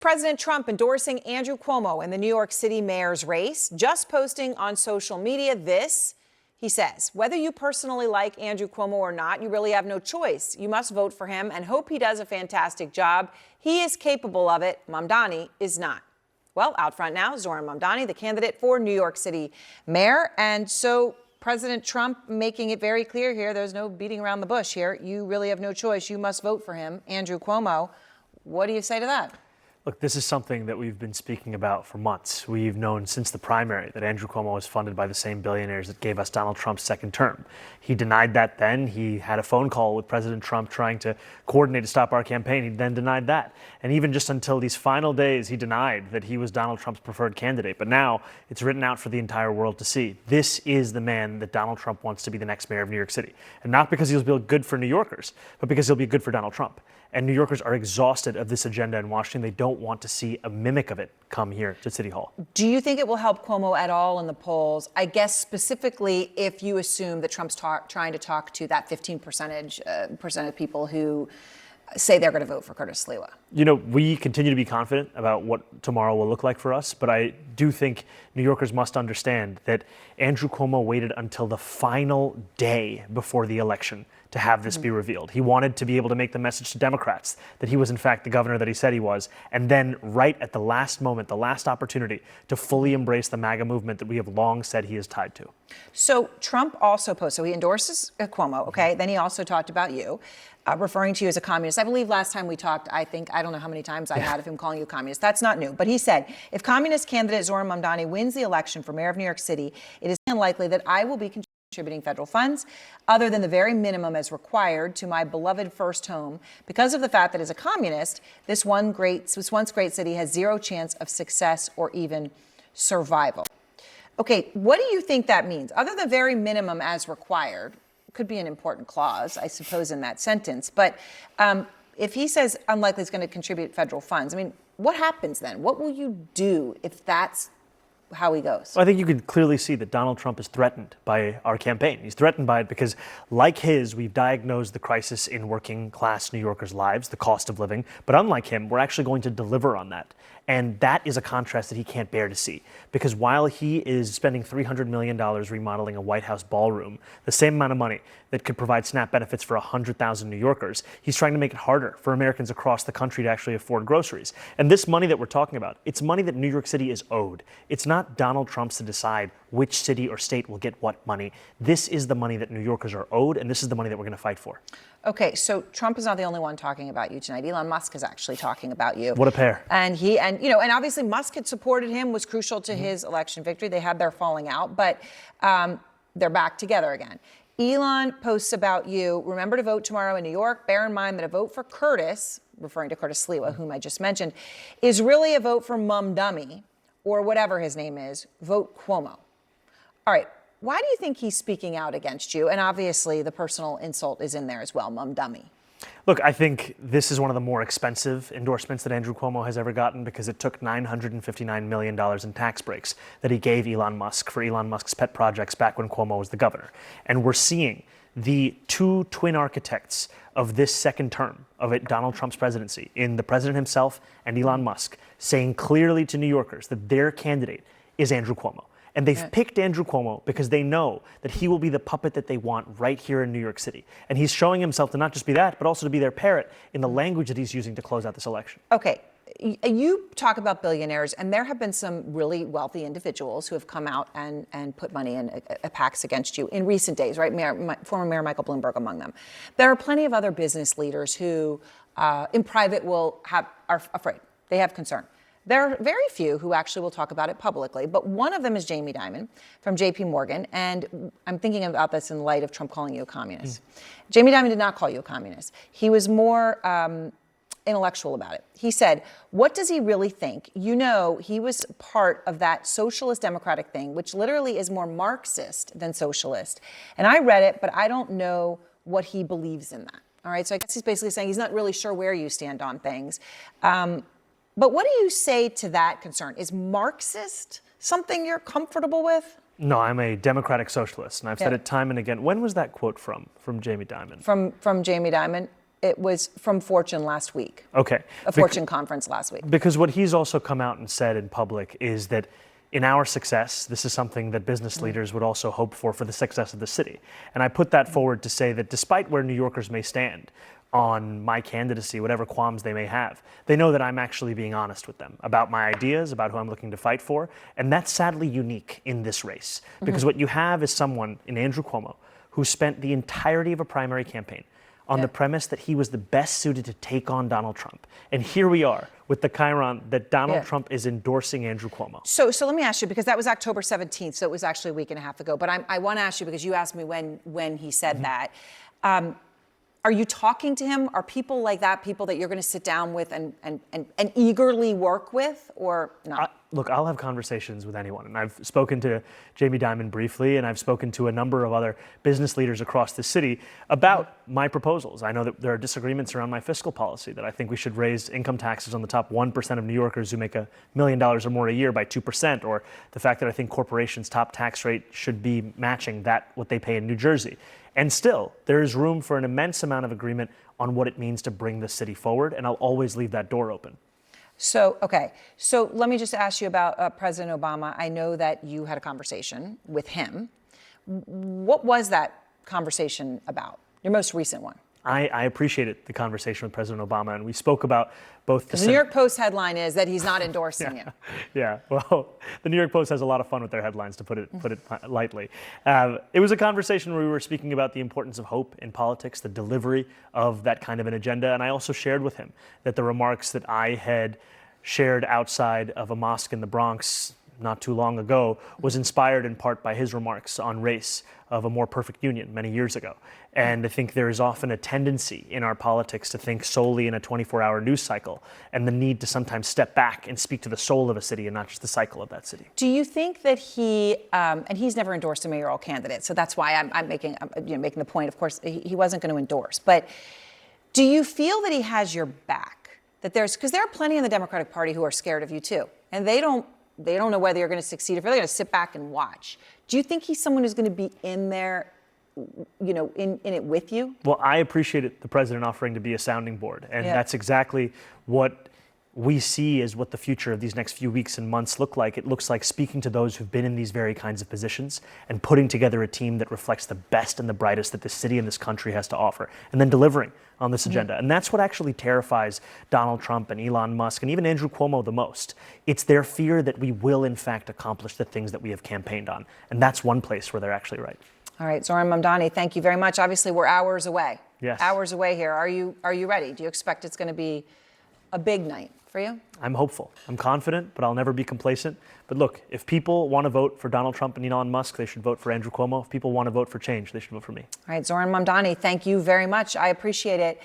President Trump endorsing Andrew Cuomo in the New York City mayor's race, just posting on social media this. He says, whether you personally like Andrew Cuomo or not, you really have no choice. You must vote for him and hope he does a fantastic job. He is capable of it. Mamdani is not. Well, out front now, Zohran Mamdani, the candidate for New York City mayor. And so President Trump making it very clear here, there's no beating around the bush here. You really have no choice. You must vote for him, Andrew Cuomo. What do you say to that? Look, this is something that we've been speaking about for months. We've known since the primary that Andrew Cuomo is funded by the same billionaires that gave us Donald Trump's second term. He denied that then. He had a phone call with President Trump trying to coordinate to stop our campaign. He then denied that. And even just until these final days, he denied that he was Donald Trump's preferred candidate. But now it's written out for the entire world to see. This is the man that Donald Trump wants to be the next mayor of New York City. And not because he'll be good for New Yorkers, but because he'll be good for Donald Trump. And New Yorkers are exhausted of this agenda in Washington. They don't want to see a mimic of it come here to City Hall. Do you think it will help Cuomo at all in the polls? I guess specifically if you assume that Trump's trying to talk to that 15% of people who say they're going to vote for Curtis Sliwa. You know, we continue to be confident about what tomorrow will look like for us, but I do think New Yorkers must understand that Andrew Cuomo waited until the final day before the election to have this be revealed. He wanted to be able to make the message to Democrats that he was in fact the governor that he said he was, and then right at the last moment, the last opportunity to fully embrace the MAGA movement that we have long said he is tied to. So Trump also posted, so he endorses Cuomo, okay? Then he also talked about you, referring to you as a communist. I believe last time we talked, I don't know how many times I had of him calling you a communist. That's not new. But he said, if communist candidate Zohran Mamdani wins the election for mayor of New York City, it is unlikely that I will be contributing federal funds other than the very minimum as required to my beloved first home because of the fact that as a communist, this once great city has zero chance of success or even survival. Okay, what do you think that means? Other than very minimum as required, could be an important clause, I suppose, in that sentence. But if he says unlikely he's going to contribute federal funds, I mean, what happens then? What will you do if that's how he goes? Well, I think you can clearly see that Donald Trump is threatened by our campaign. He's threatened by it because, like his, we've diagnosed the crisis in working class New Yorkers' lives, the cost of living. But unlike him, we're actually going to deliver on that. And that is a contrast that he can't bear to see. Because while he is spending $300 million remodeling a White House ballroom, the same amount of money that could provide SNAP benefits for 100,000 New Yorkers, he's trying to make it harder for Americans across the country to actually afford groceries. And this money that we're talking about, it's money that New York City is owed. It's not Donald Trump's to decide which city or state will get what money. This is the money that New Yorkers are owed, and this is the money that we're going to fight for. Okay, so Trump is not the only one talking about you tonight. Elon Musk is actually talking about you. What a pair. And obviously Musk had supported him, was crucial to his election victory. They had their falling out, but they're back together again. Elon posts about you. Remember to vote tomorrow in New York. Bear in mind that a vote for Curtis, referring to Curtis Sliwa, whom I just mentioned, is really a vote for Mamdani, or whatever his name is. Vote Cuomo. All right. Why do you think he's speaking out against you? And obviously the personal insult is in there as well, Mamdani. Look, I think this is one of the more expensive endorsements that Andrew Cuomo has ever gotten because it took $959 million in tax breaks that he gave Elon Musk for Elon Musk's pet projects back when Cuomo was the governor. And we're seeing the two twin architects of this second term of Donald Trump's presidency in the president himself and Elon Musk saying clearly to New Yorkers that their candidate is Andrew Cuomo. And they've picked Andrew Cuomo because they know that he will be the puppet that they want right here in New York City. And he's showing himself to not just be that, but also to be their parrot in the language that he's using to close out this election. Okay. You talk about billionaires, and there have been some really wealthy individuals who have come out and put money in PACs against you in recent days, right? Former Mayor Michael Bloomberg among them. There are plenty of other business leaders who, in private, are afraid. They have concern. There are very few who actually will talk about it publicly, but one of them is Jamie Dimon from JP Morgan, and I'm thinking about this in light of Trump calling you a communist. Jamie Dimon did not call you a communist. He was more intellectual about it. He said, what does he really think? You know, he was part of that socialist democratic thing, which literally is more Marxist than socialist. And I read it, but I don't know what he believes in that. All right, so I guess he's basically saying he's not really sure where you stand on things. But what do you say to that concern? Is Marxist something you're comfortable with? No, I'm a democratic socialist, and I've said it time and again. When was that quote from Jamie Dimon? From Jamie Dimon? It was from Fortune last week, Okay. a Fortune conference last week. Because what he's also come out and said in public is that in our success, this is something that business leaders would also hope for the success of the city. And I put that forward to say that despite where New Yorkers may stand on my candidacy, whatever qualms they may have, they know that I'm actually being honest with them about my ideas, about who I'm looking to fight for. And that's sadly unique in this race. Because what you have is someone in Andrew Cuomo who spent the entirety of a primary campaign on the premise that he was the best suited to take on Donald Trump. And here we are with the chyron that Donald Trump is endorsing Andrew Cuomo. So let me ask you, because that was October 17th, so it was actually a week and a half ago. But I want to ask you, because you asked me when he said that. Are you talking to him? Are people like that people that you're going to sit down with and eagerly work with, or not? Look, I'll have conversations with anyone. And I've spoken to Jamie Dimon briefly, and I've spoken to a number of other business leaders across the city about my proposals. I know that there are disagreements around my fiscal policy, that I think we should raise income taxes on the top 1% of New Yorkers who make $1 million or more a year by 2%, or the fact that I think corporations' top tax rate should be matching what they pay in New Jersey. And still, there is room for an immense amount of agreement on what it means to bring the city forward, and I'll always leave that door open. So let me just ask you about President Obama. I know that you had a conversation with him. What was that conversation about? Your most recent one? I appreciated the conversation with President Obama, and we spoke about both the New York Post headline is that he's not endorsing you. Yeah, well, the New York Post has a lot of fun with their headlines, to put it lightly. It was a conversation where we were speaking about the importance of hope in politics, the delivery of that kind of an agenda, and I also shared with him that the remarks that I had shared outside of a mosque in the Bronx not too long ago was inspired in part by his remarks on race of a more perfect union many years ago. And I think there is often a tendency in our politics to think solely in a 24-hour news cycle, and the need to sometimes step back and speak to the soul of a city and not just the cycle of that city. Do you think that he, and he's never endorsed a mayoral candidate, so that's why I'm making the point, of course, he wasn't going to endorse, but do you feel that he has your back? That because there are plenty in the Democratic Party who are scared of you too, and they don't know whether you're going to succeed, if they're going to sit back and watch. Do you think he's someone who's going to be in there, in it with you? Well, I appreciated the president offering to be a sounding board, and that's exactly what we see as what the future of these next few weeks and months look like. It looks like speaking to those who've been in these very kinds of positions and putting together a team that reflects the best and the brightest that this city and this country has to offer, and then delivering on this agenda. And that's what actually terrifies Donald Trump and Elon Musk and even Andrew Cuomo the most. It's their fear that we will, in fact, accomplish the things that we have campaigned on. And that's one place where they're actually right. All right, Zohran Mamdani, thank you very much. Obviously, we're hours away. Yes. Hours away here. Are you ready? Do you expect it's going to be a big night for you? I'm hopeful. I'm confident, but I'll never be complacent. But look, if people want to vote for Donald Trump and Elon Musk, they should vote for Andrew Cuomo. If people want to vote for change, they should vote for me. All right, Zohran Mamdani, thank you very much. I appreciate it.